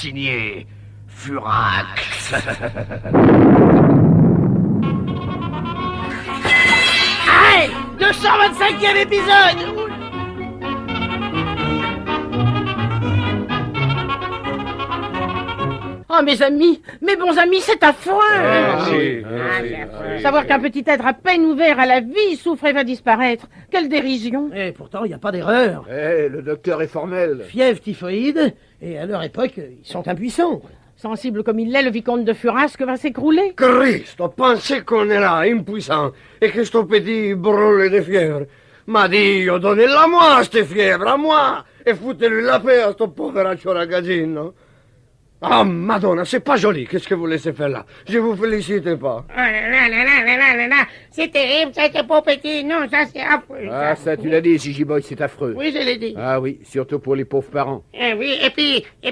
signé Furax. Allez, 225e épisode. Oh mes amis, mes bons amis, c'est affreux. Savoir qu'un petit être à peine ouvert à la vie souffre et va disparaître. Quelle dérision. Et pourtant, il n'y a pas d'erreur. Le docteur est formel. Fièvre typhoïde, et à leur époque, ils sont impuissants. Sensible comme il l'est, le vicomte de Furasque va s'écrouler. Cristo, pensez qu'on est là, impuissant, et que sto petit brûle de fièvre. Ma Dio, donnez-la moi, cette fièvre, à moi, et foutez-lui la paix à sto poveraccio ragazzino. Ah, Madonna, c'est pas joli, qu'est-ce que vous laissez faire là? Je vous félicite pas. Oh là là là là là là là, c'est terrible, ça, c'est pas petit, non, ça, c'est affreux. Ah, ça, tu l'as dit, Gigi Boy, c'est affreux. Oui, je l'ai dit. Ah oui, surtout pour les pauvres parents. Oui, et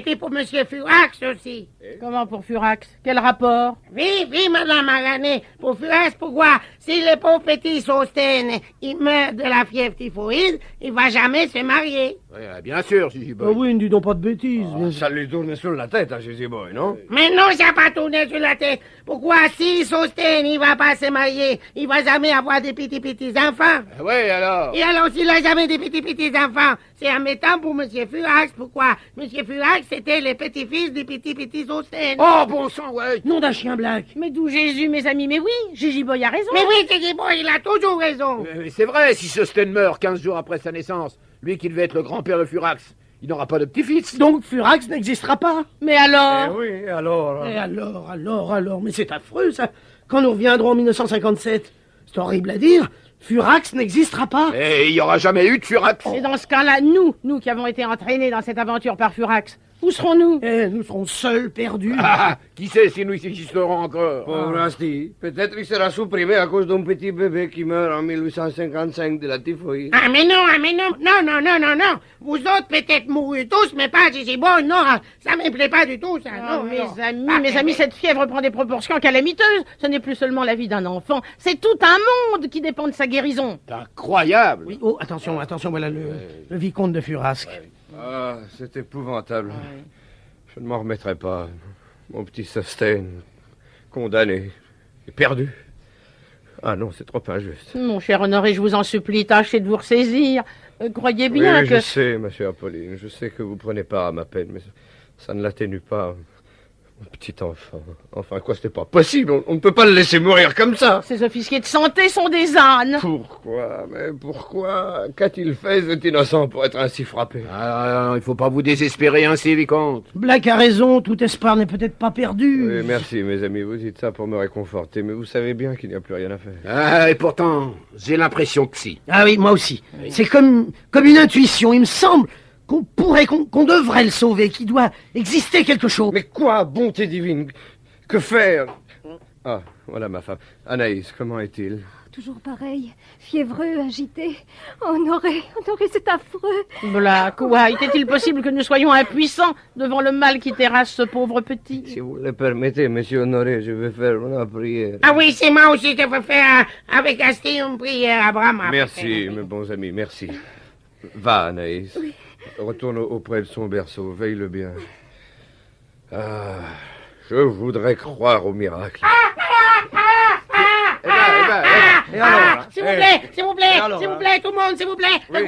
puis pour Monsieur Furax aussi. Comment pour Furax? Quel rapport? Oui, Madame Arané, pour Furax, pourquoi? Si les pauvres petits Sostène, ils meurent de la fièvre typhoïde, il va jamais se marier. Ouais, bien sûr, Gigi Boy. Ah oui, ne dis donc pas de bêtises. Ça lui tourne sur la tête, hein, Jésus Boy, non? Mais non, ça n'a pas tourné sur la tête. Pourquoi si Sostène, il va pas se marier, il va jamais avoir des petits enfants? Ah ouais, alors? Et alors, s'il a jamais des petits enfants, c'est embêtant pour Monsieur Furax. Pourquoi? Monsieur Furax, c'était les petits-fils des petits Sostène. Oh, bon sang, ouais. Nom d'un chien black. Mais d'où Jésus, mes amis? Mais oui, Gigi Boy a raison. Mais oui, Gigi Boy, il a toujours raison. Mais c'est vrai, si Sosten meurt 15 jours après sa naissance, lui qui devait être le grand-père de Furax, il n'aura pas de petit-fils. Donc Furax n'existera pas. Mais alors? Oui, alors... Et alors, mais c'est affreux ça. Quand nous reviendrons en 1957, c'est horrible à dire, Furax n'existera pas. Et il n'y aura jamais eu de Furax. Et dans ce cas-là, nous qui avons été entraînés dans cette aventure par Furax, où serons-nous? Et nous serons seuls, perdus. Ah, qui sait si nous existerons encore? Pauvre Asti, peut-être qu'il sera supprimé à cause d'un petit bébé qui meurt en 1855 de la typhoïde. Ah mais non. Non. Vous autres peut-être mourrez tous, mais pas Gigi Boy, non. Ça me plaît pas du tout, ça. Oh, non. mes amis, cette fièvre prend des proportions calamiteuses. Ce n'est plus seulement la vie d'un enfant, c'est tout un monde qui dépend de sa guérison. C'est incroyable. Oui, oh, attention, voilà le vicomte de Furasque. Ah, c'est épouvantable. Je ne m'en remettrai pas. Mon petit Sustain, condamné, et perdu. Ah non, c'est trop injuste. Mon cher Honoré, je vous en supplie, tâchez de vous ressaisir. Croyez bien Oui, que... je sais, ma chère Pauline, je sais que vous prenez part à ma peine, mais ça ne l'atténue pas. Mon petit enfant. Enfin, quoi, c'était pas possible. On ne peut pas le laisser mourir comme ça. Ces officiers de santé sont des ânes. Pourquoi? Mais pourquoi? Qu'a-t-il fait, cet innocent, pour être ainsi frappé? Ah, il faut pas vous désespérer ainsi, vicomte. Black a raison, tout espoir n'est peut-être pas perdu. Oui, merci, mes amis, vous dites ça pour me réconforter, mais vous savez bien qu'il n'y a plus rien à faire. Ah, et pourtant, j'ai l'impression que si. Ah oui, moi aussi. C'est comme une intuition, il me semble qu'on devrait le sauver, qu'il doit exister quelque chose. Mais quoi, bonté divine? Que faire? Ah, voilà ma femme. Anaïs, comment est-il? Toujours pareil, fiévreux, agité. Honoré, c'est affreux. Black White, est-il possible que nous soyons impuissants devant le mal qui terrasse ce pauvre petit? Si vous le permettez, monsieur Honoré, je vais faire une prière. Ah oui, c'est moi aussi qui veux faire avec Asti une prière, Abraham. Merci, mes bons amis, merci. Va, Anaïs. Oui. Retourne auprès de son berceau, veille-le bien. Ah, je voudrais croire au miracle. Et alors, S'il vous plaît, tout le monde, s'il vous plaît. Oui.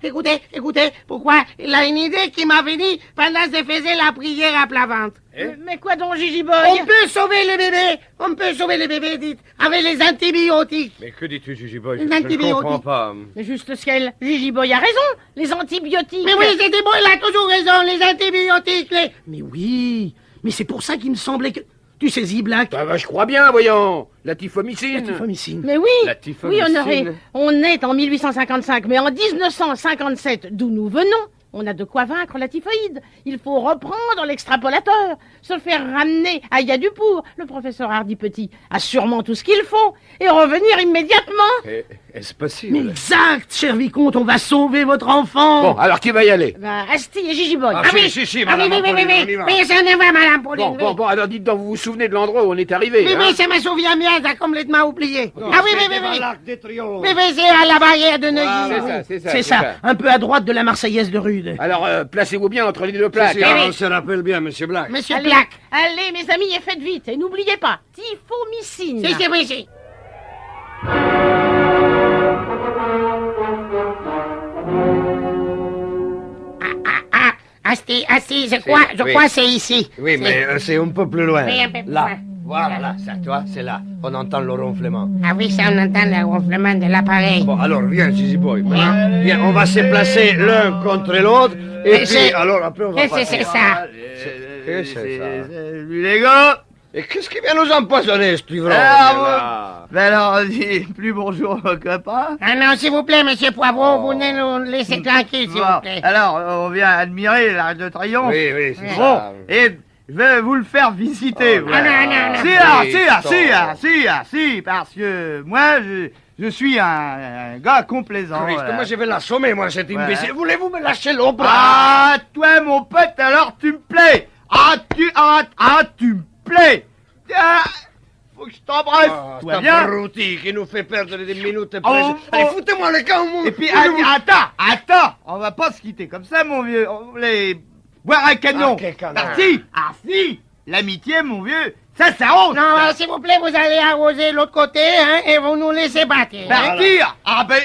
Écoutez. Pourquoi? Il a une idée qui m'a venu pendant que je faisais la prière à plat ventre. Mais quoi donc, Gigi Boy? On peut sauver le bébé, dites, avec les antibiotiques. Mais que dis-tu, Gigi Boy? Les Je ne antibiotiques. comprends pas. Mais juste ciel, Gigi Boy a raison. Les antibiotiques. Mais oui, c'était bon, il a toujours raison, les antibiotiques, mais oui, mais c'est pour ça qu'il me semblait que... Tu saisis, Black? Ah bah, je crois bien, voyons. La typhomycine. La typhomycine. Mais oui, La typhomycine. oui, Honoré, on est en 1855, mais en 1957, d'où nous venons, on a de quoi vaincre la typhoïde. Il faut reprendre l'extrapolateur, se faire ramener à Yadupour. Le professeur Hardy Petit a sûrement tout ce qu'il faut, et revenir immédiatement. Est-ce possible? Mais exact, cher vicomte, on va sauver votre enfant. Bon, alors qui va y aller? Ben, Asti et Gigi Boy. Ah, si, Ah oui, madame Pauline, on y va. oui, ça ne va, madame Pauline. Bon, alors dites donc, vous vous souvenez de l'endroit où on est arrivé? Oui, hein? ça me souvient bien, j'ai complètement oublié. Ah oui. L'arc des triomphes. Mais c'est à la barrière de Neuilly. C'est ça. C'est ça, un peu à droite de la Marseillaise de Rude. d'habitude. Alors, placez-vous bien entre les deux plaques. Si, hein. on se rappelle bien, monsieur Black. Monsieur Allez, Black. allez, mes amis, et faites vite. Et n'oubliez pas, typhomycine. Si, oui, si. Asti, je crois que c'est ici. Oui, mais c'est un peu plus loin. Oui, un peu plus Là. loin. Voilà, là, ça, tu vois, c'est là. On entend le ronflement. Ah oui, ça, on entend le ronflement de l'appareil. Bon, alors, viens, Zizi Boy. Viens, on va se placer l'un contre l'autre. Et Mais puis, c'est- alors, après, on va Qu'est-ce que c'est ça? Qu'est-ce que c'est ça? Les gars. Et qu'est-ce qui vient nous empoisonner, ce ivrogne, là? Ben alors, dis plus bonjour, copain. Ah non, s'il vous plaît, monsieur Poivron, vous venez nous laisser tranquille, s'il vous plaît. Alors, on vient admirer l'Arc de Triomphe. Oui, oui, c'est Bon, ça. et je vais vous le faire visiter. Oh, voilà. Ah non, non, non. Si, parce que moi, je suis un gars complaisant. Christ, voilà. moi, je vais l'assommer, moi, cet Voilà. imbécile. Voulez-vous me lâcher le bras? Ah, toi, mon pote, alors tu me plais. Tu me plais. Ah, faut que je t'embrasse. Ah, Toi, cet bien. abruti qui nous fait perdre des minutes Oh, précieuses. Allez, oh. foutez-moi les gants, mon... Et puis, attends, on va pas se quitter comme ça, mon vieux. On voulait boire un canon. Ah, quel canon. Si, l'amitié, mon vieux, ça s'arrose. Non, s'il vous plaît, vous allez arroser l'autre côté, hein, et vous nous laissez battre. Hein? Partir. Ah ben,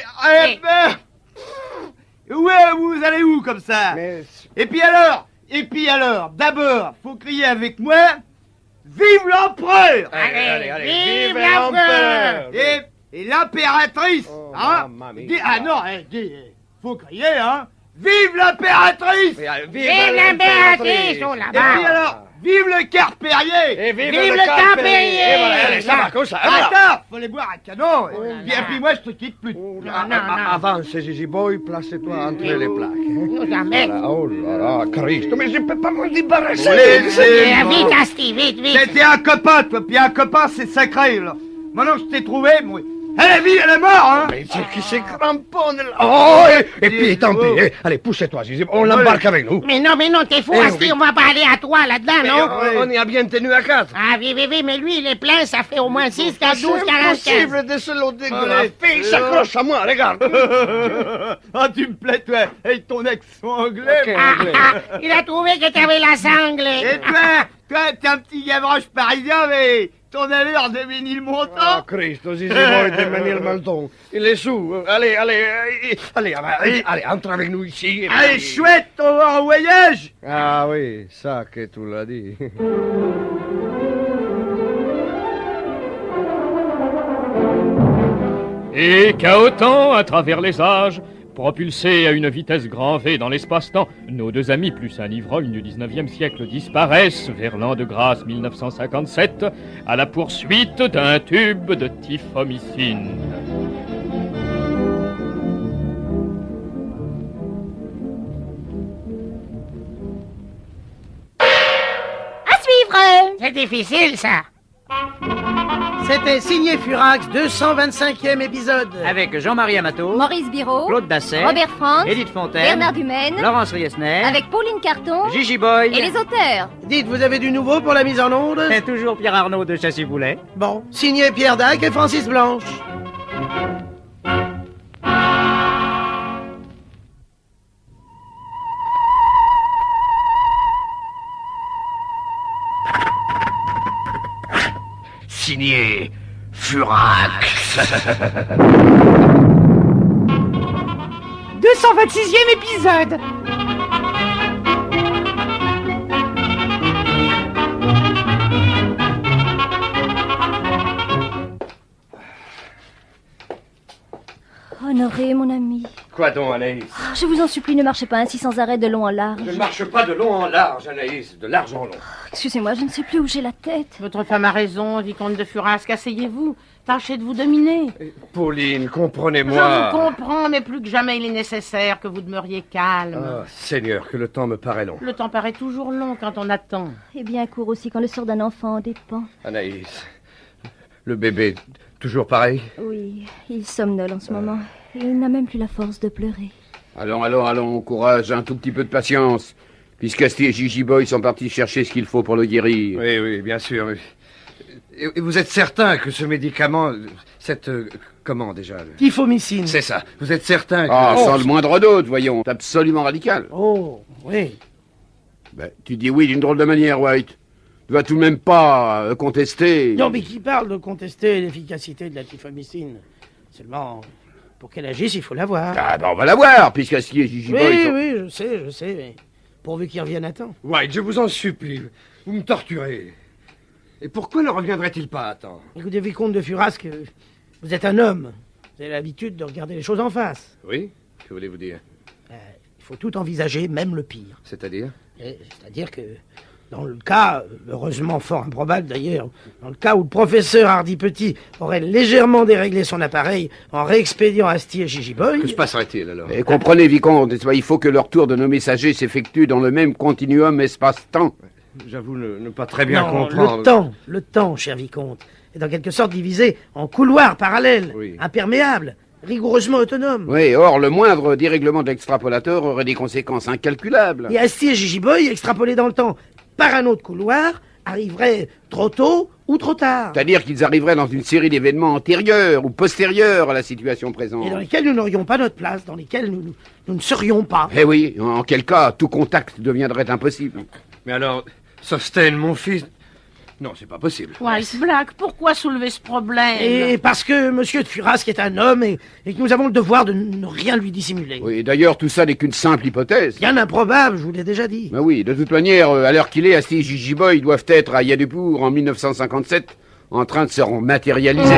vous allez où comme ça? Mais... Et puis alors, d'abord, faut crier avec moi, vive l'empereur! Allez, vive l'empereur! Et l'impératrice, Oh, hein? mamma mia. Faut crier, hein? Vive l'impératrice! Vive l'impératrice! Oh Et puis là-bas! alors, vive le Carpérier! Et vive Vive le le Carpérier! Carpérier! Et voilà, allez, ça va, comme ça, et voilà. Attends, faut aller boire un canon! là Et puis moi, je te quitte plus. Non, non. Avance, Zizi Boy, placez-toi entre les plaques. Nous emmène. Voilà, oh là là, Christ, mais je peux pas m'en débarrasser. Vite, Asti, vite. T'es un copain, toi, puis un copain, c'est sacré, là. Maintenant que je t'ai trouvé, moi... Elle est vive, elle est morte, hein! Mais c'est qui se cramponne là? Oh, et puis tant pis, allez, poussez-toi, Zizi, on l'embarque avec nous. Mais non, t'es fou, Eh Asti, oui. on va pas aller à toi là-dedans, Mais non? on y a bien tenu à 4. Ah, oui, mais lui, il est plein, ça fait au moins 6, 4, 12, 45. C'est impossible de se loader de la Allez. fille, s'accroche à moi, regarde. Ah, tu me plais, toi, et ton accent anglais. Ok. Il a trouvé que t'avais la sangle. Et toi, t'es un petit gavroche parisien, mais ton allure de Ménilmontant. Ah, Cristo, Zizi Boy de Ménilmontant. Il est sous. Allez, entre avec nous ici. et Allez, puis- chouette, on va en voyage. Ah oui, ça que tu l'as dit. Et cahotant à travers les âges, propulsés à une vitesse grand V dans l'espace-temps, nos deux amis plus un ivrogne du 19e siècle disparaissent vers l'an de grâce 1957 à la poursuite d'un tube de typhomycine. À suivre. C'est difficile, ça. C'était signé Furax, 225e épisode. Avec Jean-Marie Amato, Maurice Biraud, Claude Basset, Robert Frank, Edith Fontaine, Bernard Dumaine, Laurence Riesner, avec Pauline Carton Gigi Boy, et les auteurs. Dites, vous avez du nouveau pour la mise en onde? et toujours Pierre Arnaud de Chassis-Boulet. Bon, signé Pierre Dac et Francis Blanche. Signé Furax. 226e épisode. Honoré, mon ami. Quoi donc, Anaïs? Oh, je vous en supplie, ne marchez pas ainsi sans arrêt de long en large. Je ne marche pas de long en large, Anaïs, de large en long. Excusez-moi, je ne sais plus où j'ai la tête. Votre femme a raison, vicomte de Furasque, asseyez-vous. Tâchez de vous dominer. Pauline, Je comprenez-moi. vous comprends, mais plus que jamais il est nécessaire que vous demeuriez calme. Ah, Seigneur, que le temps me paraît long. Le temps paraît toujours long quand on attend. Et bien court aussi quand le sort d'un enfant en dépend. Anaïs, le bébé, toujours pareil? Oui, il somnole en ce moment. Et il n'a même plus la force de pleurer. Allons, courage, un tout petit peu de patience. Puisqu'Asti et Gigi Boy sont partis chercher ce qu'il faut pour le guérir. Oui, bien sûr. Mais... Et vous êtes certain que ce médicament, cette... comment déjà Typhomycine. C'est ça. Vous êtes certain que... Ah, sans le moindre doute, voyons. C'est absolument radical. Oh, oui. Ben, tu dis oui d'une drôle de manière, White. Tu vas tout de même pas contester... Non, mais qui parle de contester l'efficacité de la typhomycine? Seulement, pour qu'elle agisse, il faut la voir. Ah, ben on va la voir, puisqu'Asti et Gigi Boy Oui, sont... oui, je sais, mais pourvu qu'il revienne à temps. White, je vous en supplie. Vous me torturez. Et pourquoi ne reviendrait-il pas à temps? Écoutez, vicomte de Furasque, vous êtes un homme. Vous avez l'habitude de regarder les choses en face. Oui? Que voulez-vous dire? Il faut tout envisager, même le pire. C'est-à-dire? C'est-à-dire que, dans le cas, heureusement fort improbable d'ailleurs, dans le cas où le professeur Hardy Petit aurait légèrement déréglé son appareil en réexpédiant Asti et Gigi Boy... Que se passerait-il alors? Et comprenez, vicomte, il faut que le retour de nos messagers s'effectue dans le même continuum espace-temps. J'avoue ne pas très bien Non, comprendre. le temps, cher vicomte, est en quelque sorte divisé en couloirs parallèles, Oui. imperméables, rigoureusement autonomes. Oui, or, le moindre dérèglement de l'extrapolateur aurait des conséquences incalculables. Et Asti et Gigi Boy, extrapolés dans le temps par un autre couloir, arriveraient trop tôt ou trop tard. C'est-à-dire qu'ils arriveraient dans une série d'événements antérieurs ou postérieurs à la situation présente. Et dans lesquels nous n'aurions pas notre place, dans lesquels nous ne serions pas. Eh oui, en quel cas, tout contact deviendrait impossible. Mais alors, Sostène, mon fils... Non, c'est pas possible. White Black, pourquoi soulever ce problème? Et parce que monsieur de Furasque est un homme et que nous avons le devoir de ne rien lui dissimuler. Oui, d'ailleurs, tout ça n'est qu'une simple hypothèse. Bien improbable, je vous l'ai déjà dit. Mais oui, de toute manière, à l'heure qu'il est, Asti et Gigi Boy doivent être à Yadupour en 1957, en train de se matérialiser.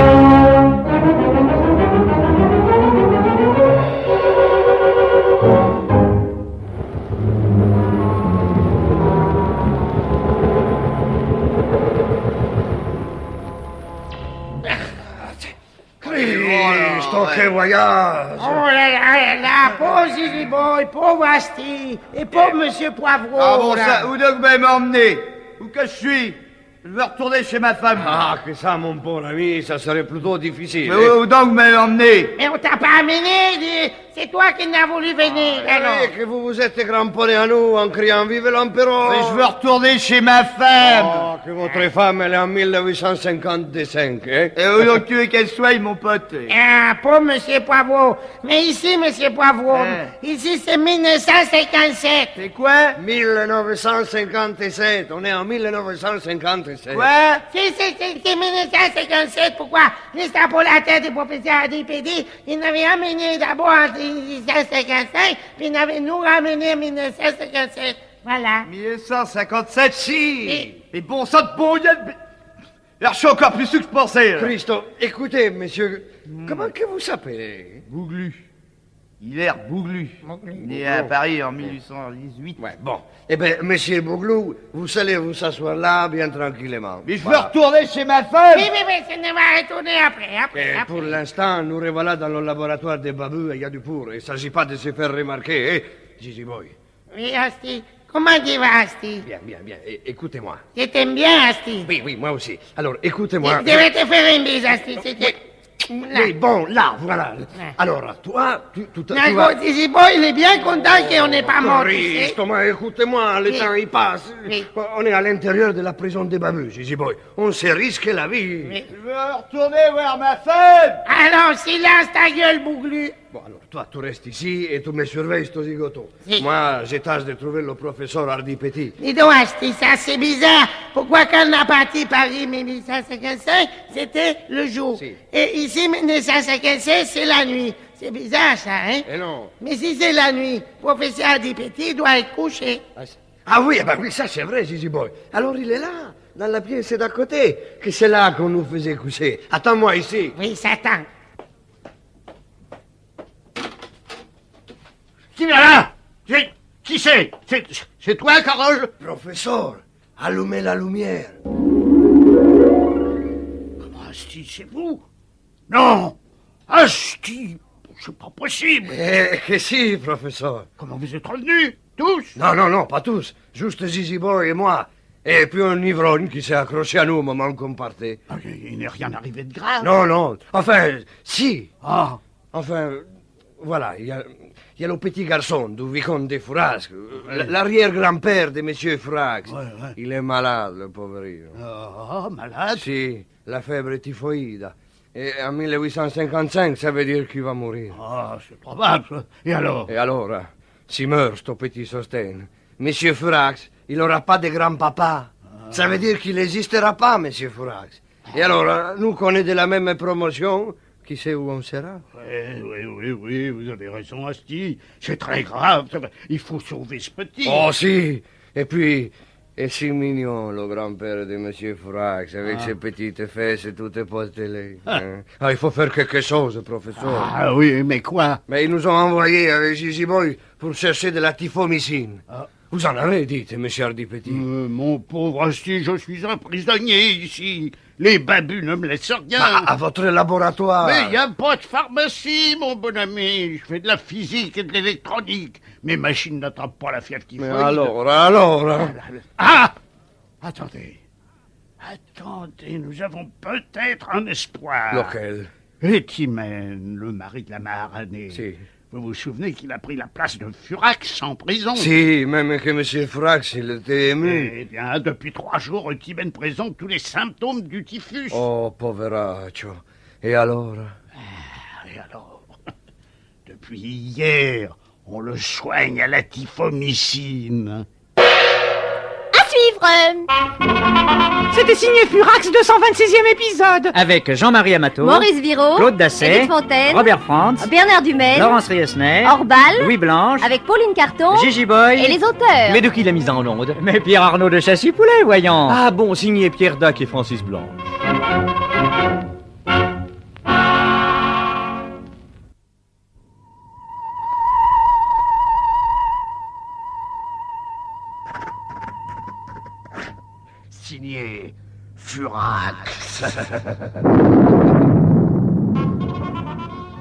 Cristo, che voyage! Oh là là, pauvre Gigi Boy, pauvre Asti, et pauvre Monsieur Poivreau. Ah bon, là. ça, où donc vous m'emmener? Où que je suis? Je veux retourner chez ma femme. Ah, que ça, mon bon ami, ça serait plutôt difficile. Mais où donc vous m'avez emmené? Mais on t'a pas amené, c'est toi qui n'as voulu venir, alors. Eh, que vous vous êtes cramponné à nous en criant Vive l'Empereur! Mais je veux retourner chez ma femme. Oh, que votre femme, elle est en 1855, hein? Et où donc tu veux qu'elle soit, mon pote? Ah, pauvre Monsieur Poivreau. Mais ici, Monsieur Poivreau, ici c'est 1957. C'est quoi? 1957, on est en 1957. Quoi? C'est 1957, pourquoi l'extrapolateur du professeur ADPD, il n'avait amené d'abord en 1955, puis il n'avait nous ramené en 1957. Voilà. 1957, si! Mais bon sang de bon Dieu! Alors, je suis encore plus sous que je pensais, là. Cristo, écoutez, monsieur, comment que vous s'appelez? Bouglu. Hilaire Bouglu. Né à Paris en 1818. Ouais, bon. Eh bien, monsieur Bouglou, vous allez vous asseoir là, bien tranquillement. Mais je veux retourner chez ma femme! Oui, ça ne va retourner après. Et pour l'instant, nous revoilà dans le laboratoire des babus à Yadupour. Il ne s'agit pas de se faire remarquer, hein, Gigi Boy? Oui, Asti. Comment tu vas, Asti? Bien. Écoutez-moi. Je t'aime bien, Asti. Oui, moi aussi. Alors, écoutez-moi. Je vais te faire une bise, Asti. C'était... Oui, bon, là, voilà. Alors, toi, tu vas... D'accord, Gigi Boy, il est bien content qu'on n'est pas mort, tu sais. Christ, mais écoutez-moi, le Oui. temps il passe. Oui. On est à l'intérieur de la prison des babus, Gigi Boy. On se risque la vie. Oui. Je veux retourner voir ma femme! Alors, silence ta gueule, Bouglu. Bon, alors, toi, tu restes ici et tu me surveilles, ce zigoto. Si. Moi, je tâche de trouver le professeur Hardy Petit. Dis donc, Asti, ça c'est bizarre. Pourquoi quand on a parti Paris 1855, c'était le jour. Si. Et ici, 1957, c'est la nuit. C'est bizarre, ça, hein? Eh non. Mais si c'est la nuit, professeur Hardy Petit doit être couché. Ah oui, oui, ça c'est vrai, Gigi Boy. Alors il est là, dans la pièce d'à côté, que c'est là qu'on nous faisait coucher. Attends-moi ici. Oui, Satan. Qui est là? Qui c'est? C'est toi, Carole? Professeur, allumez la lumière. Asti, c'est vous? Non! Asti, c'est pas possible! Eh, que si, professeur. Comment vous êtes revenus? Tous? Non, pas tous. Juste Gigi Boy et moi. Et puis un ivrogne qui s'est accroché à nous au moment qu'on partait. Ah, il n'est rien arrivé de grave. Non. Enfin, si. Ah, Enfin, voilà, il y a le petit garçon du vicomte de Furasque, l'arrière-grand-père de monsieur Furax. Il est malade, le pauvre. Oh, malade? Si, la fièvre typhoïde. Et en 1855, ça veut dire qu'il va mourir. Ah, c'est probable. Et alors? Et alors, s'il meurt, ce petit Sosten, monsieur Furax, il n'aura pas de grand-papa. Ça veut dire qu'il n'existera pas, monsieur Furax. Et alors, nous connaissons de la même promotion, qui sait où on sera? Oui, vous avez raison, Asti. C'est très grave. Il faut sauver ce petit. Oh, si. Et puis, et si mignon, le grand-père de monsieur Furax, avec ses petites fesses toutes potelées. Hein? Il faut faire quelque chose, professeur. Ah oui, mais quoi? Mais ils nous ont envoyés avec Gigi Boy pour chercher de la typhomycine. Vous en avez, dites, monsieur Hardy Petit. Mon pauvre Asti, je suis un prisonnier ici. Les babus ne me laissent rien. À votre laboratoire. Mais il n'y a pas de pharmacie, mon bon ami. Je fais de la physique et de l'électronique. Mes machines n'attrapent pas la fièvre typhoïde. Mais alors... Ah! Attendez, nous avons peut-être un espoir. Lequel? Étimène, le mari de la Maharanée. Si. Vous vous souvenez qu'il a pris la place de Furax en prison? Si, même que M. Furax, il était ému. Eh bien, depuis 3 jours, Étimène présente tous les symptômes du typhus. Oh, poveraccio. Et alors? Et alors? Depuis hier, on le soigne à la typhomycine. À suivre. C'était signé Furax, 226e épisode. Avec Jean-Marie Amato, Maurice Viraud, Claude Dasset, Edith Fontaine, Robert Franz, Bernard Dumais, Laurence Riesner, Orbal, Louis Blanche, avec Pauline Carton Gigi Boy. et les auteurs. Mais de qui la mise en onde? Mais Pierre Arnaud de Chassis-Poulet, voyons. Ah bon, signé Pierre Dac et Francis Blanche. Signé Furax.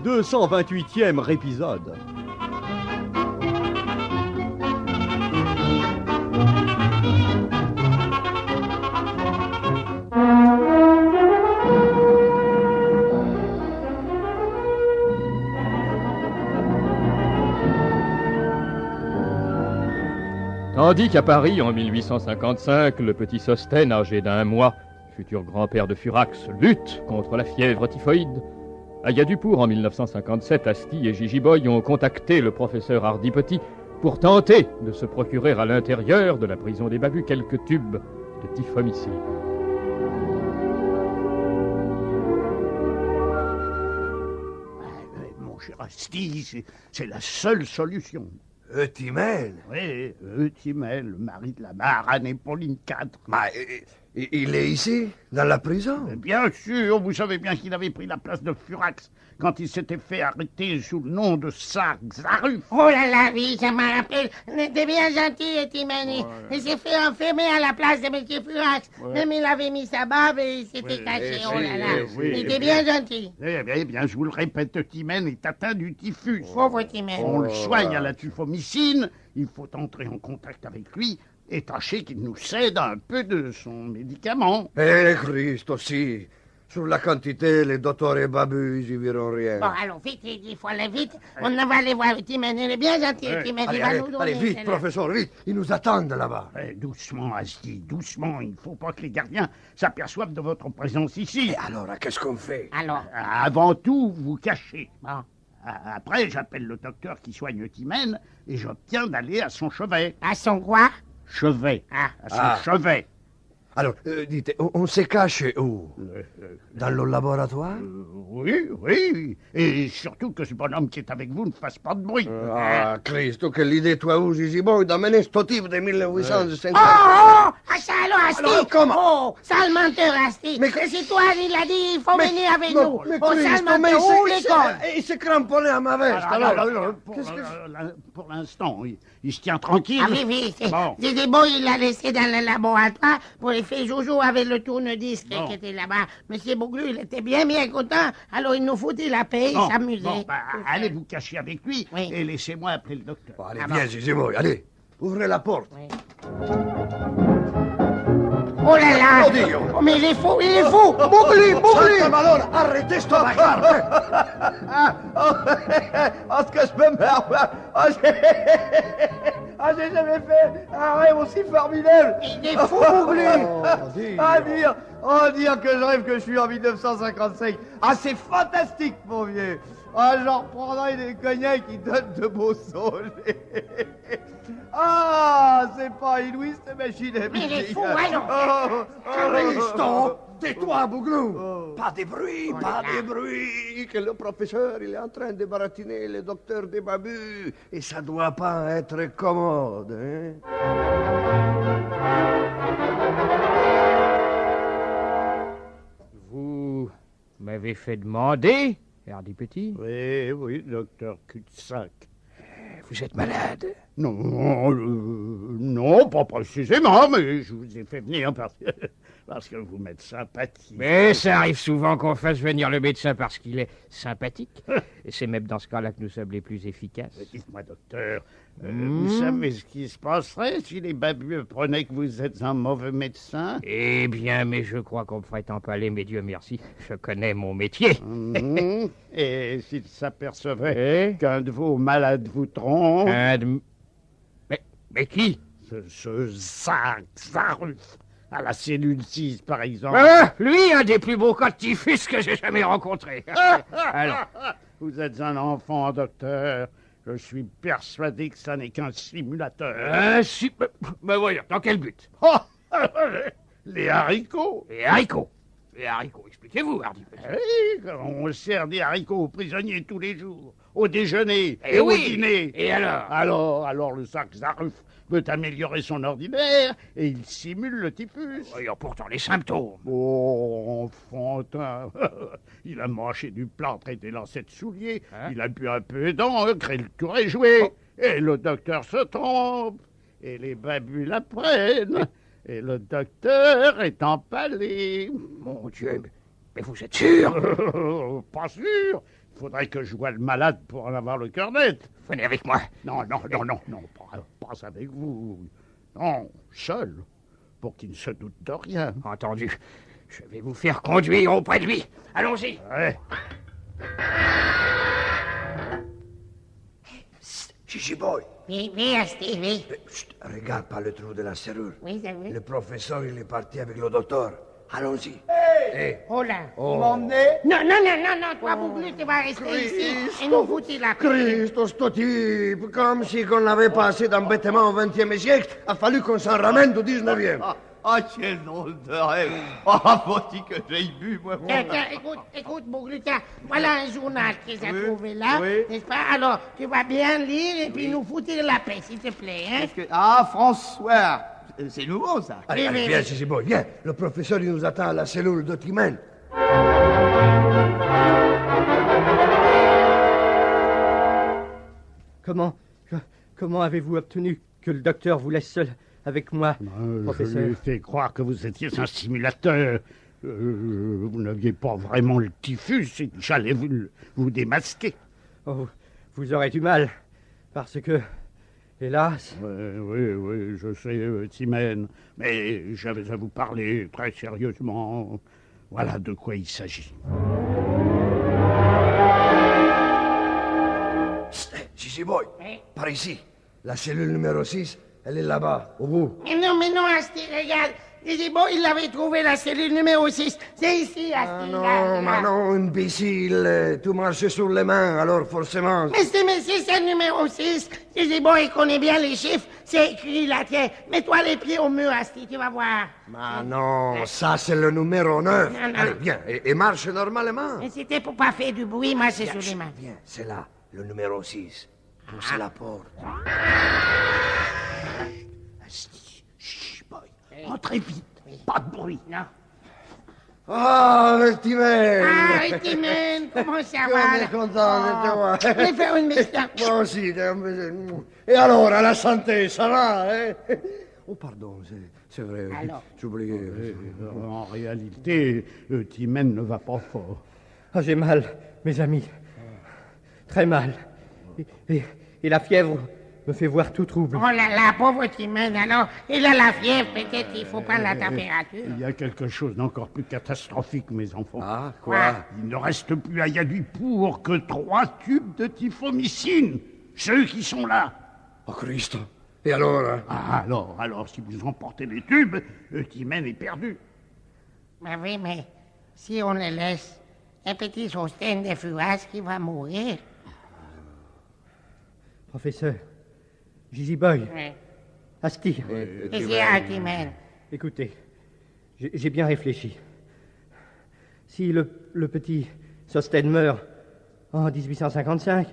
228e épisode. Tandis qu'à Paris, en 1855, le petit Sosten, âgé d'1 mois, futur grand-père de Furax, lutte contre la fièvre typhoïde, à Yadupour, en 1957, Asti et Gigi Boy ont contacté le professeur Hardy Petit pour tenter de se procurer à l'intérieur de la prison des Babus quelques tubes de typhomycine. Mon cher Asti, c'est la seule solution. Timel. Oui, Timel, le mari de la Maharanée Pauline IV. Il est ici, dans la prison? Bien sûr, vous savez bien qu'il avait pris la place de Furax quand il s'était fait arrêter sous le nom de Xaruf. Oh là là, oui, ça me rappelle. Il était bien gentil, Étimène. Il s'est fait enfermer à la place de M. Furax. Même il avait mis sa barbe et il s'était caché. Oh là là, il était bien gentil. Eh bien, je vous le répète, Étimène est atteint du typhus. Pauvre Étimène. On le soigne à la typhomycine. Il faut entrer en contact avec lui et tâcher qu'il nous cède un peu de son médicament. Eh, Christ aussi. Sur la quantité, les docteurs et Babus, ils verront rien. Bon, allons, vite, il faut aller vite. On va aller voir Étimène. Il est bien gentil, Étimène. Il va nous donner. Allez, vite, professeur, vite. Ils nous attendent là-bas. Doucement, Asti, doucement. Il ne faut pas que les gardiens s'aperçoivent de votre présence ici. Et alors, qu'est-ce qu'on fait? Alors? Avant tout, vous cachez. Bon. Après, j'appelle le docteur qui soigne Timène et j'obtiens d'aller à son chevet. À son quoi? Chevet. À son chevet. Alors, dites, on se cache où? Dans le laboratoire? Oui. Et surtout que ce bonhomme qui est avec vous ne fasse pas de bruit. Christ, quelle idée, toi, où, Gigi Boy, d'amener ce type de 1850. Oh! Ça alors, Asti! Alors, comment? Oh, sale menteur, Asti! Mais c'est toi, il a dit, il faut venir avec nous! Mais Oh, Christ, sale menteur, où l'école? Il s'est cramponné à ma veste, alors. Pour l'instant, il se tient tranquille. Ah oui, Bon. Gigi Boy, il l'a laissé dans le laboratoire pour les faire joujou avec le tourne-disque qui était là-bas. Monsieur Bouglu, il était bien content, alors il nous foutait la paix, il s'amusait. Allez vous cacher avec lui et laissez-moi appeler le docteur. Bon, allez, viens, Gigi Boy, allez, ouvrez la porte. Oui. Oh là là! Oh Dio! Oh, mais il est fou! Bouglu! Santa Malone, arrêtez cette bagarre! aussi formidable. Il est fou, Bouglu. Dire que je rêve que je suis en 1955. Ah, c'est fantastique, mon vieux. Ah, j'en reprendrai des cognacs qui donnent de beaux saules. Ah, c'est pas inouï, cette machine à Mais il est musique. fou, allons. Stop! Tais-toi, Bouglou! Pas de bruit, pas de bruit! Que le professeur, il est en train de baratiner le docteur des babus. Et ça doit pas être commode, hein? Vous m'avez fait demander, Hardy Petit. Oui, docteur Cul-de-sac. Vous êtes malade? Non, pas précisément, mais je vous ai fait venir parce que vous m'êtes sympathique. Mais ça arrive souvent qu'on fasse venir le médecin parce qu'il est sympathique. Et c'est même dans ce cas-là que nous sommes les plus efficaces. Dites-moi, docteur, vous savez ce qui se passerait si les babus prenaient que vous êtes un mauvais médecin? Eh bien, mais je crois qu'on me ferait empaler, mais Dieu merci, je connais mon métier. Et s'ils s'apercevaient qu'un de vos malades vous trompe? Mais qui? Ce Zaruf, à la cellule 6, par exemple. Lui, un des plus beaux cas de typhus que j'ai jamais rencontré. Alors, vous êtes un enfant, docteur. Je suis persuadé que ça n'est qu'un simulateur. Mais voyons, dans quel but? Les haricots. Les haricots? Les haricots, expliquez-vous, Hardy. Oui, on sert des haricots aux prisonniers tous les jours, au déjeuner et oui. au dîner. Et alors? Alors le sac Zaruf veut améliorer son ordinaire et il simule le typhus. Voyons pourtant les symptômes. Oh, enfantin. Il a mangé du plâtre et des lancets de souliers. Il a bu un peu d'encre et le tour est joué. Et le docteur se trompe. Et les babus l'apprennent. Et le docteur est empalé. Mon Dieu, mais vous êtes sûr? Pas sûr. Il faudrait que je voie le malade pour en avoir le cœur net. Venez avec moi. Non, pas avec vous. Non, seul, pour qu'il ne se doute de rien. Entendu. Je vais vous faire conduire auprès de lui. Allons-y. Ouais. Gigi Boy! Oui, Asti, oui. Chut, regarde par le trou de la serrure. Oui, c'est vrai. Le professeur, il est parti avec le docteur. Allons-y. Oh là. Ils m'ont emmené? Non, toi, Bouglu, tu vas rester ici et nous foutre la paix. Christ, sto type, comme si qu'on n'avait pas assez d'embêtements au XXe siècle, a fallu qu'on s'en ramène au XIXe. Ah, quel drôle de rêve. Ah, faut-il que j'aille bu, moi. Tiens, écoute, Bouglu, tiens, voilà un journal qu'ils ont trouvé là, n'est-ce pas? Alors, tu vas bien lire et puis nous foutre la paix, s'il te plaît, hein? Ah, François, c'est nouveau, ça. Allez, viens, Gigi Boy, viens. Le professeur, il nous attend à la cellule de Timène. Comment avez-vous obtenu que le docteur vous laisse seul avec moi, Je professeur? lui ai fait croire que vous étiez un simulateur. Vous n'aviez pas vraiment le typhus et j'allais vous démasquer. Oh, vous aurez du mal, parce que, hélas... Oui, je sais, Timène, mais j'avais à vous parler très sérieusement. Voilà de quoi il s'agit. Gigi Boy, par ici. La cellule numéro 6, elle est là-bas, au bout. Mais non, Asti, regarde. Il bon, il avait trouvé la cellule numéro 6. C'est ici, Asti. Non, imbécile. Tu marches sur les mains, alors forcément... Mais c'est le numéro 6. C'est bon, il connaît bien les chiffres. C'est écrit là, tiens. Mets-toi les pieds au mur, Asti, tu vas voir. Non, ça c'est le numéro 9. Non. Allez, viens, et marche normalement. Mais c'était pour pas faire du bruit, moi, c'est sur les mains. Viens, c'est là, le numéro 6. Pousse la porte. Asti, chut, boy. Entrez vite, pas de bruit. Non. Ah, Timène! Ah, Timène, comment ça va? On est content de te voir. Je vais faire une mystère. Moi aussi. Et alors, à la santé, ça va, hein? Oh, pardon, c'est vrai. Alors? J'oubliais. En réalité, Timène ne va pas fort. Ah, j'ai mal, mes amis. Très mal. Et la fièvre me fait voir tout trouble. Oh là là, pauvre Timène, alors, il a la fièvre, peut-être il faut prendre la température. Il y a quelque chose d'encore plus catastrophique, mes enfants. Ah, quoi? Il ne reste plus à Yadupour que 3 tubes de typhomycine. Ceux qui sont là. Oh, Christ! Et alors hein? Alors, si vous emportez les tubes, Timène est perdu. Ben oui, mais si on le laisse, un petit Sostène de Furax qui va mourir. Professeur, Gigi Boy, Oui. Asti. Qu'est-ce qu'il y a, Timène? Écoutez, j'ai bien réfléchi. Si le petit Sostène meurt en 1855,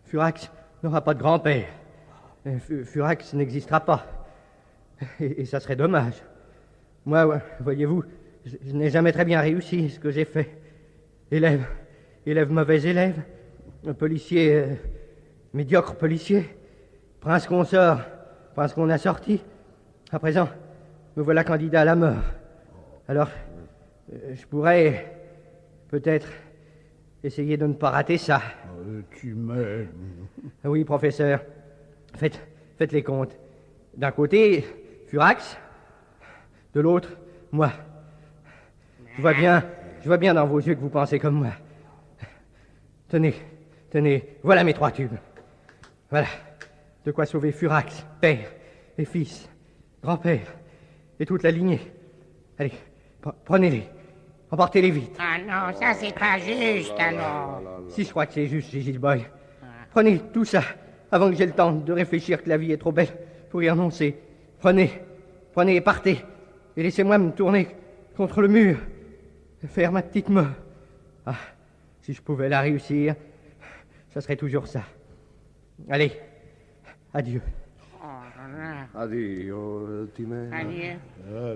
Furax n'aura pas de grand-père. Furax n'existera pas. Et ça serait dommage. Moi, voyez-vous, je n'ai jamais très bien réussi ce que j'ai fait. Élève mauvais élève, policier, médiocre policier, prince qu'on sort, prince qu'on a sorti. À présent, me voilà candidat à la mort. Alors, je pourrais peut-être essayer de ne pas rater ça. Timène. Oui, professeur. Faites les comptes. D'un côté, Furax. De l'autre, moi. Je vois bien dans vos yeux que vous pensez comme moi. Tenez, voilà mes 3 tubes. Voilà, de quoi sauver Furax, père et fils, grand-père, et toute la lignée. Allez, prenez-les, emportez-les vite. Ah non, ça c'est pas juste alors. Si je crois que c'est juste, Gigi Boy. Prenez tout ça, avant que j'aie le temps de réfléchir que la vie est trop belle pour y renoncer. Prenez et partez, et laissez-moi me tourner contre le mur, et faire ma petite mort. Ah, si je pouvais la réussir, ça serait toujours ça. Allez, adieu. Adieu, Timène. Adieu.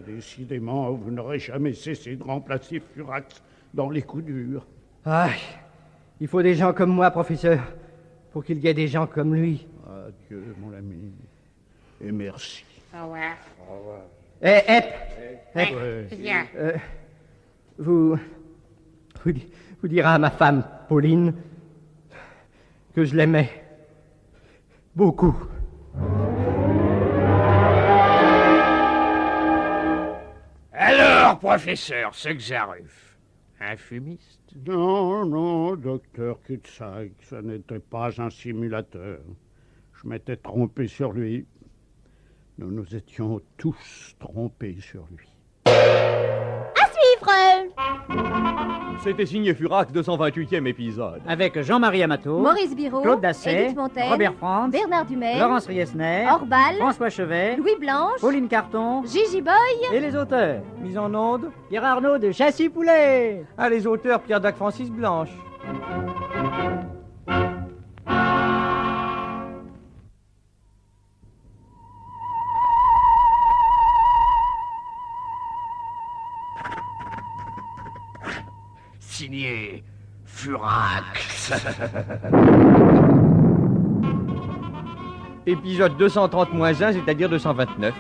Décidément, vous n'aurez jamais cessé de remplacer Furax dans les coups durs. Ah, il faut des gens comme moi, professeur, pour qu'il y ait des gens comme lui. Adieu, mon ami. Et merci. Au revoir. Ouais. Vous direz à ma femme, Pauline, que je l'aimais beaucoup. Alors, professeur, ce que j'arrive, un fumiste? Non, docteur Cul-de-sac, ce n'était pas un simulateur. Je m'étais trompé sur lui. Nous nous étions tous trompés sur lui. À suivre! C'était signé Furax, 228e épisode. Avec Jean-Marie Amato, Maurice Biraud, Claude Dasset, Edith Fontaine, Robert Franz, Bernard Dumais, Laurence Riesner, Orbal, François Chevet, Louis Blanche, Pauline Carton, Gigi Boy et les auteurs. Mise en onde, Pierre Arnaud de Châssis-Poulet. Ah, les auteurs, Pierre Dac, Francis Blanche. Signé Furax. Épisode 230-1, c'est-à-dire 229.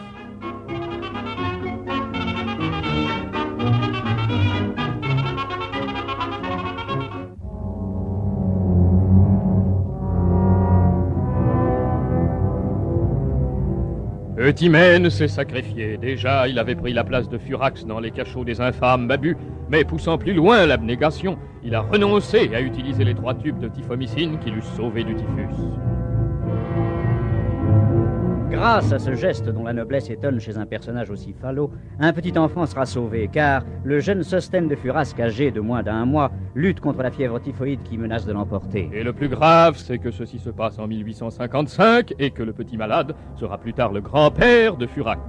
Timène s'est sacrifié. Déjà, il avait pris la place de Furax dans les cachots des infâmes Babus, mais poussant plus loin l'abnégation, il a renoncé à utiliser les 3 tubes de typhomycine qui l'eussent sauvé du typhus. Grâce à ce geste dont la noblesse étonne chez un personnage aussi falot, un petit enfant sera sauvé, car le jeune Sostène de Furax, âgé de moins d'1 mois, lutte contre la fièvre typhoïde qui menace de l'emporter. Et le plus grave, c'est que ceci se passe en 1855 et que le petit malade sera plus tard le grand-père de Furax.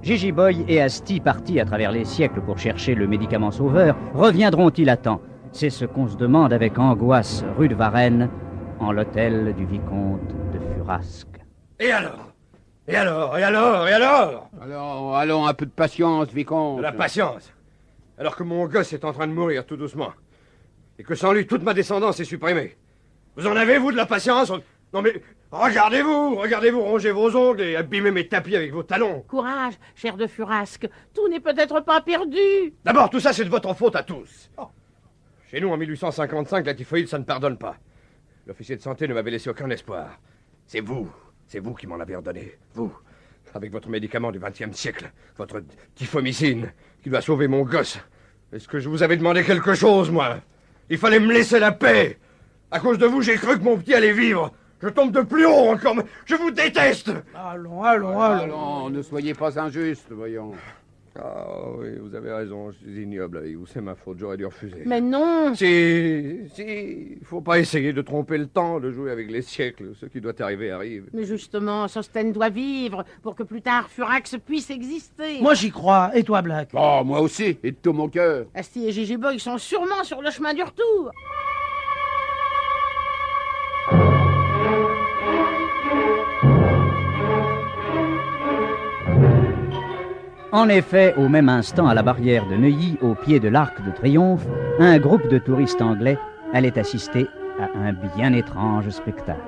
Gigi Boy et Asti, partis à travers les siècles pour chercher le médicament sauveur, reviendront-ils à temps? C'est ce qu'on se demande avec angoisse rue de Varennes, en l'hôtel du vicomte de Furasque. Et alors, Alors, allons, un peu de patience, vicomte. De la patience. Alors que mon gosse est en train de mourir tout doucement. Et que sans lui, toute ma descendance est supprimée. Vous en avez, vous, de la patience? Non mais, regardez-vous, rongez vos ongles et abîmez mes tapis avec vos talons. Courage, cher de Furasque, tout n'est peut-être pas perdu. D'abord, tout ça, c'est de votre faute à tous. Chez nous, en 1855, la typhoïde, ça ne pardonne pas. L'officier de santé ne m'avait laissé aucun espoir. C'est vous qui m'en avez ordonné. Vous, avec votre médicament du XXe siècle, votre typhomycine, qui doit sauver mon gosse. Est-ce que je vous avais demandé quelque chose, moi? Il fallait me laisser la paix. À cause de vous, j'ai cru que mon petit allait vivre. Je tombe de plus haut encore, mais je vous déteste. Allons, ne soyez pas injuste, voyons. Ah oui, vous avez raison, je suis ignoble avec vous, c'est ma faute, j'aurais dû refuser. Mais non. Si, il faut pas essayer de tromper le temps, de jouer avec les siècles, ce qui doit arriver arrive. Mais justement, Sostène doit vivre pour que plus tard Furax puisse exister. Moi j'y crois, et toi Black? Oh, moi aussi, et de tout mon cœur. Asti et Gigi Boy sont sûrement sur le chemin du retour. En effet, au même instant, à la barrière de Neuilly, au pied de l'Arc de Triomphe, un groupe de touristes anglais allait assister à un bien étrange spectacle.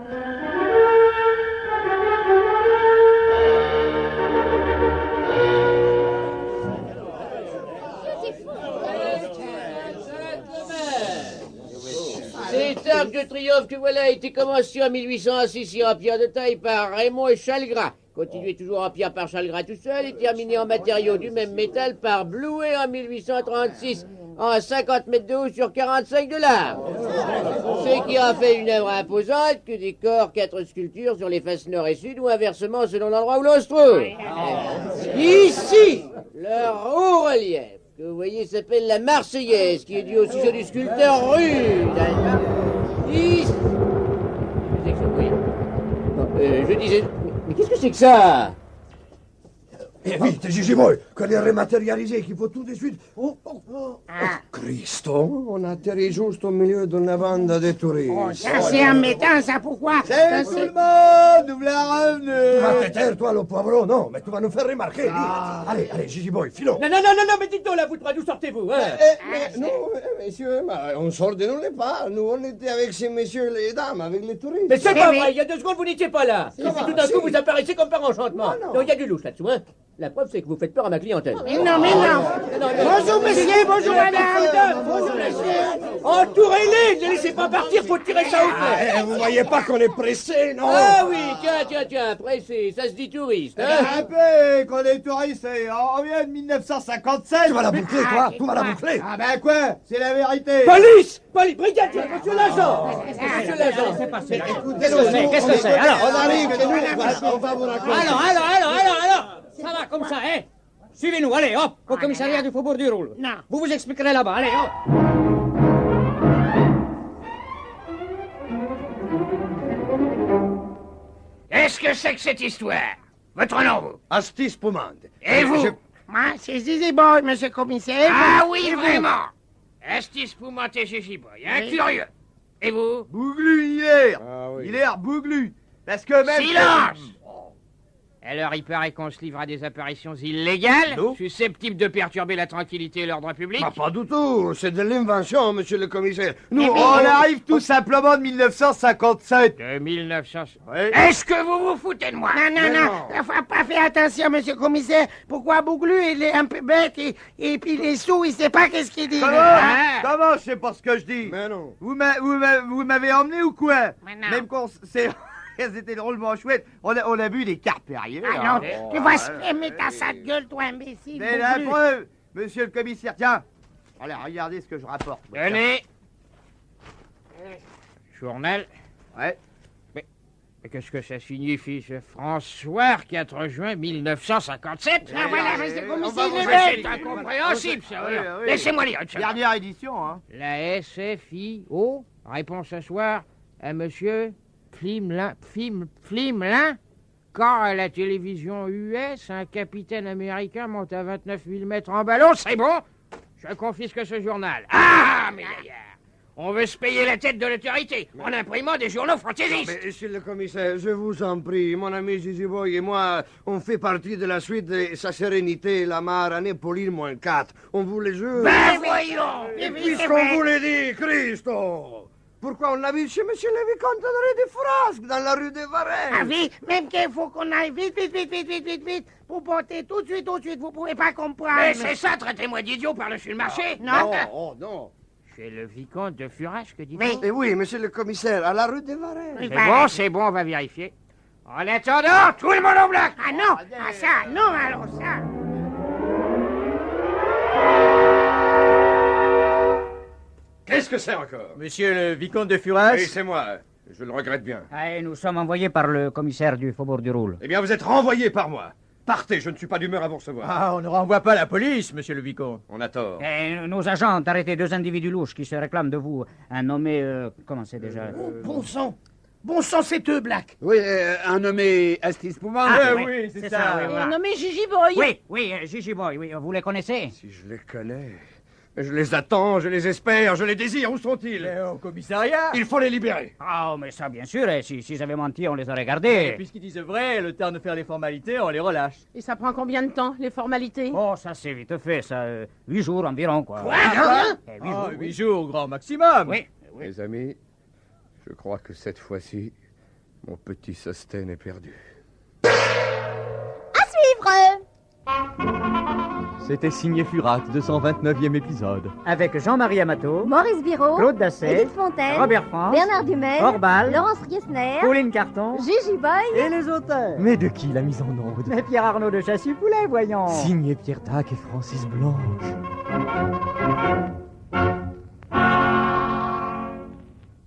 Cet arc de triomphe que voilà a été commencé en 1806 en pierre de taille par Raymond et Chalgras. Continué toujours en pierre par Chalgras tout seul et terminé en matériaux du même métal par Blouet en 1836 en 50 mètres de haut sur 45 de large. Ce qui en fait une œuvre imposante que décore 4 sculptures sur les faces nord et sud ou inversement selon l'endroit où l'on se trouve. Ici, le haut relief que vous voyez s'appelle la Marseillaise, qui est due au sujet du sculpteur Rude. Ici... je disais... Mais qu'est-ce que c'est que ça? Et vite, Gigi Boy, qu'on est rematérialisé, qu'il faut tout de suite... Oh, Cristo, on atterrit juste au milieu de la bande de touristes. Oh, ça c'est embêtant, ça, pourquoi? Salut tout le monde, nous voilà revenus. Tu vas te taire, toi, le poivron, non, mais tu vas nous faire remarquer. Allez, Gigi Boy, filons. Non, mais dites donc, là, vous trois, d'où sortez-vous, hein? Non, messieurs, on sort de nulle part. Nous, on était avec ces messieurs, les dames, avec les touristes. Mais c'est pas vrai, il y a 2 secondes, vous n'étiez pas là. Et puis tout d'un coup, vous apparaissez comme par enchantement. Non, il y a du louche là-dessous, hein? La preuve, c'est que vous faites peur à ma clientèle. Mais non. Bonjour, monsieur, bonjour, madame. Bonjour, monsieur. Entourez-les, ne les laissez pas partir, faut tirer ça au clair. Vous voyez pas qu'on est pressé, non? Ah oui, tiens, pressé, ça se dit touriste, hein? Un peu, qu'on est touristes, on vient de 1957. Tu vas la boucler, toi, tu vas la boucler. Ah ben quoi? C'est la vérité. Police, brigadier, monsieur l'agent. Monsieur l'agent, c'est passé. Qu'est-ce que c'est? Alors, on arrive chez nous, on va vous raconter. Alors, ça va comme ça, hein? Suivez-nous, allez, hop, au commissariat du Faubourg du Roule. Non. Vous vous expliquerez là-bas, allez, hop. Qu'est-ce que c'est que cette histoire? Votre nom, vous? Asti Spumante. Et vous? Moi, c'est Zizi Boy, monsieur le commissaire. Ah oui, Et vous? vraiment. Estis Spumante et Gigi Boy, un curieux. Et vous? Bouglu, il est. Ah oui. Il est bouglu. Parce que même... Silence! Alors, il paraît qu'on se livre à des apparitions illégales, susceptibles de perturber la tranquillité et l'ordre public. Pas du tout, c'est de l'invention, monsieur le commissaire. Nous, On arrive tout simplement de 1957. De 1900... Oui. Est-ce que vous vous foutez de moi? Non. Faut pas faire attention, monsieur le commissaire. Pourquoi Bouglu, il est un peu bête et puis il est sourd, il sait pas qu'est-ce qu'il dit. Comment je sais pas ce que je dis? Mais non. Vous m'avez emmené ou quoi? Mais non. Même qu'on c'est... C'était drôlement chouette. On a vu des cartes Perrier. Ah non, tu vas se mettre à sa gueule, toi, imbécile. C'est la Bouglu. preuve, monsieur le commissaire. Tiens, allez, regardez ce que je rapporte. Tenez. Journal. Ouais. Mais qu'est-ce que ça signifie, ce François, 4 juin 1957? Ah, voilà, monsieur le commissaire, il est C'est bête. incompréhensible, ça. Oui, oui. Laissez-moi lire. Dernière édition, hein. La SFIO répond ce soir à monsieur Flimelin. Quand à la télévision US, un capitaine américain monte à 29 000 mètres en ballon, c'est bon? Je confisque ce journal. Ah, mais d'ailleurs, on veut se payer la tête de l'autorité en imprimant des journaux fantaisistes. Mais, monsieur le commissaire, je vous en prie, mon ami Zizi Boy et moi, on fait partie de la suite de Sa Sérénité, la Mare, année Pauline -4. On vous les jure. Ben voyons! Et puisqu'on vous le dit, Christo! Pourquoi on l'a vu chez monsieur le vicomte de Frasque, dans la rue des Varennes? Ah oui, même qu'il faut qu'on aille vite, pour porter tout de suite, vous pouvez pas comprendre. Mais c'est ça, traitez-moi d'idiot par-dessus le marché? Non. Non. C'est le vicomte de Furache que dites-vous? Eh oui, monsieur le commissaire, à la rue des Varennes. C'est bon, on va vérifier. En attendant, tout le monde au bloc! Ah non, ça, non, alors ça. Qu'est-ce que c'est encore? Monsieur le vicomte de Furache? Oui, c'est moi. Je le regrette bien. Ah, et nous sommes envoyés par le commissaire du Faubourg du Roule. Eh bien, vous êtes renvoyé par moi. Partez, je ne suis pas d'humeur à vous recevoir. Ah, on ne renvoie pas la police, monsieur le vicomte. On a tort. Et nos agents ont arrêté 2 individus louches qui se réclament de vous. Un nommé... comment c'est déjà Bon sang! Bon sang, c'est eux, Black! Oui, un nommé Asti Spumant. Oui, c'est ça. oui, Et voilà. un nommé Gigi Boy. Oui, Gigi Boy, oui, vous les connaissez? Si je les connais... Je les attends, je les espère, je les désire. Où sont-ils? Au commissariat. Il faut les libérer. Ah, mais ça, bien sûr, et s'ils avaient menti, on les aurait gardés. Et puisqu'ils disent vrai, le temps de faire les formalités, on les relâche. Et ça prend combien de temps, les formalités? Oh, ça c'est vite fait, ça. 8 jours environ, quoi. Quoi? 8 jours. 8 jours, grand maximum. Oui. Mes amis, je crois que cette fois-ci, mon petit Sostène est perdu. À suivre. C'était signé Furax, 229e épisode. Avec Jean-Marie Amato, Maurice Biro, Claude Dasset, Edith Fontaine, Robert France, Bernard Dumais, Orbal, Laurence Riesner, Pauline Carton Gigi Boy et les auteurs. Mais de qui la mise en onde? Mais Pierre Arnaud de Chassy-Poulet, voyons. Signé Pierre Dac et Francis Blanche.